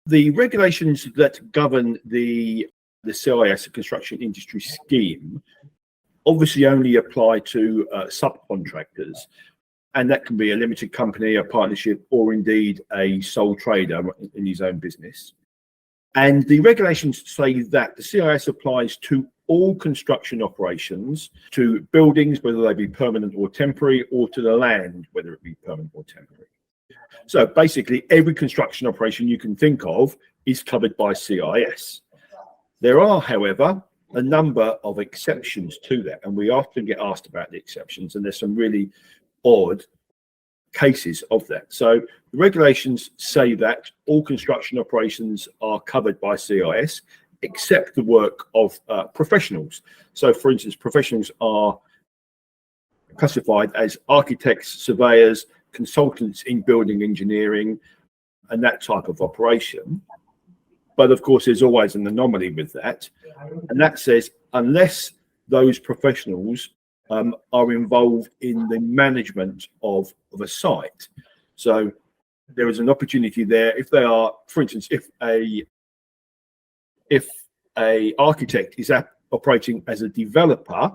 The regulations that govern the CIS, construction industry scheme, obviously only apply to subcontractors, and that can be a limited company, a partnership, or indeed a sole trader in his own business. And the regulations say that the CIS applies to all construction operations, to buildings, whether they be permanent or temporary, or to the land, whether it be permanent or temporary. So basically, every construction operation you can think of is covered by CIS. There are, however, a number of exceptions to that, and we often get asked about the exceptions, and there's some really odd cases of that. So the regulations say that all construction operations are covered by CIS, except the work of professionals. So, for instance, professionals are classified as architects, surveyors, consultants in building engineering, and that type of operation. But of course, there's always an anomaly with that, and that says unless those professionals are involved in the management of a site. So there is an opportunity there if they are, for instance, if a architect is operating as a developer,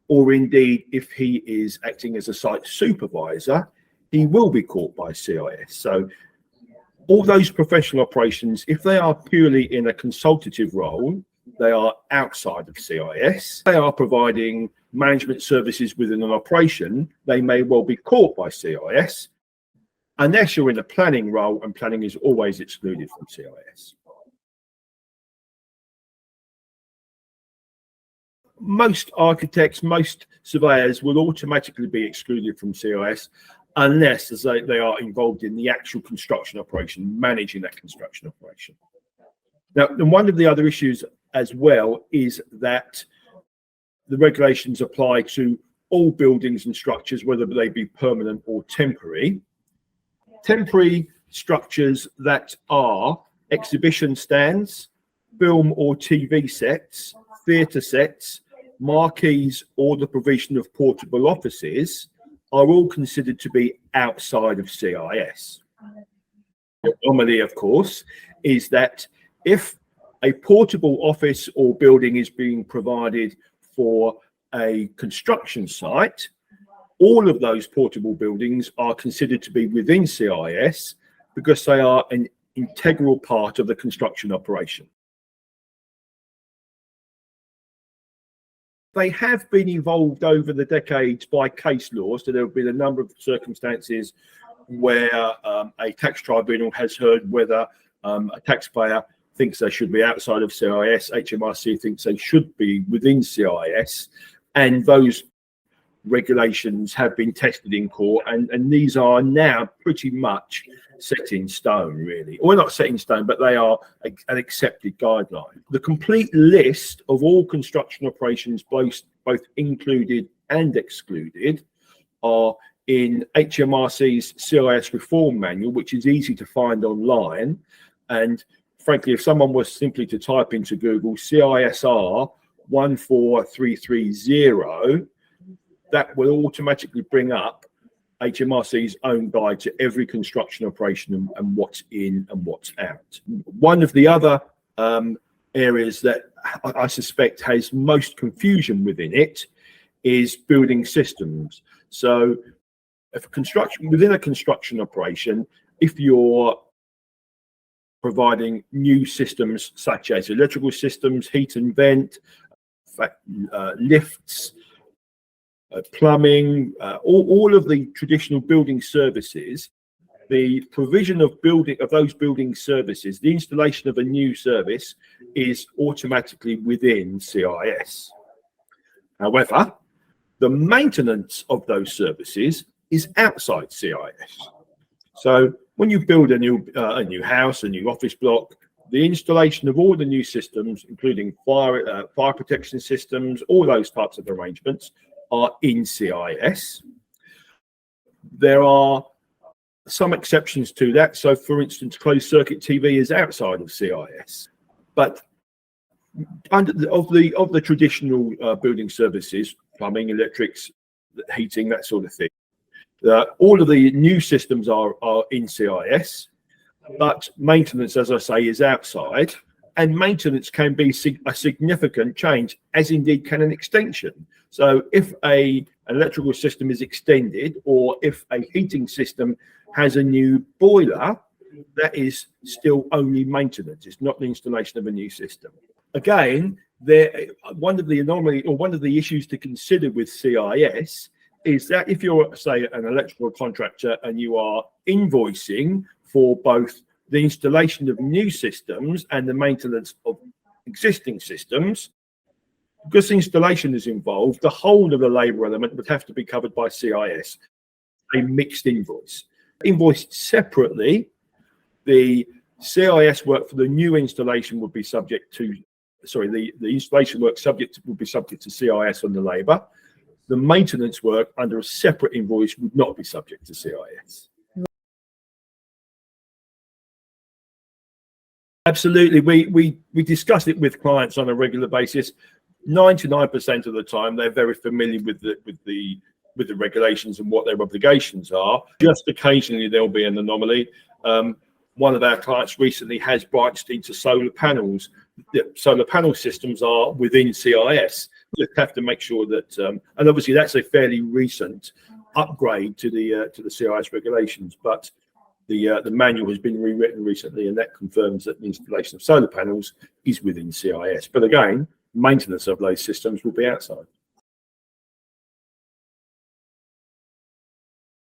or indeed if he is acting as a site supervisor, he will be caught by CIS. So all those professional operations, if they are purely in a consultative role, they are outside of CIS. They are providing management services within an operation, they may well be caught by CIS, unless you're in a planning role, and planning is always excluded from CIS. Most architects, most surveyors will automatically be excluded from CIS unless they are involved in the actual construction operation, managing that construction operation. Now, and one of the other issues as well is that the regulations apply to all buildings and structures, whether they be permanent or temporary. Temporary structures that are exhibition stands, film or TV sets, theatre sets, marquees, or the provision of portable offices are all considered to be outside of CIS. The anomaly, of course, is that if a portable office or building is being provided for a construction site, all of those portable buildings are considered to be within CIS because they are an integral part of the construction operation. They have been evolved over the decades by case law, so there have been a number of circumstances where a tax tribunal has heard whether a taxpayer thinks they should be outside of CIS, HMRC thinks they should be within CIS, and those regulations have been tested in court, and these are now pretty much set in stone, really. Well, not set in stone, but they are an accepted guideline. The complete list of all construction operations, both included and excluded, are in HMRC's CIS Reform Manual, which is easy to find online. And frankly, if someone was simply to type into Google CISR 14330, that will automatically bring up HMRC's own guide to every construction operation and what's in and what's out. One of the other areas that I suspect has most confusion within it is building systems. So if within a construction operation, if you're providing new systems such as electrical systems, heat and vent, lifts, plumbing, all of the traditional building services, the provision of those building services, the installation of a new service is automatically within CIS. However, the maintenance of those services is outside CIS. So when you build a new house, a new office block, the installation of all the new systems, including fire protection systems, all those types of arrangements, are in CIS. There are some exceptions to that. So, for instance, closed circuit TV is outside of CIS. But of the traditional building services, plumbing, electrics, heating, that sort of thing, all of the new systems are in CIS. but maintenance, as I say, is outside. And maintenance can be a significant change, as indeed can an extension. So if an electrical system is extended, or if a heating system has a new boiler, that is still only maintenance. It's not the installation of a new system. Again, one of the anomaly, or one of the issues to consider with CIS is that if you're, say, an electrical contractor and you are invoicing for both the installation of new systems and the maintenance of existing systems, because the installation is involved, the whole of the labour element would have to be covered by CIS, a mixed invoice. Invoiced separately, the CIS work for the new installation would be subject to, the installation work would be subject to CIS on the labour. The maintenance work under a separate invoice would not be subject to CIS. Absolutely, we discuss it with clients on a regular basis. 99% of the time, they're very familiar with the regulations and what their obligations are. Just occasionally, there'll be an anomaly. One of our clients recently has branched into solar panels. The solar panel systems are within CIS. You have to make sure that, and obviously that's a fairly recent upgrade to the CIS regulations, but the manual has been rewritten recently, and that confirms that the installation of solar panels is within CIS. But again, maintenance of those systems will be outside.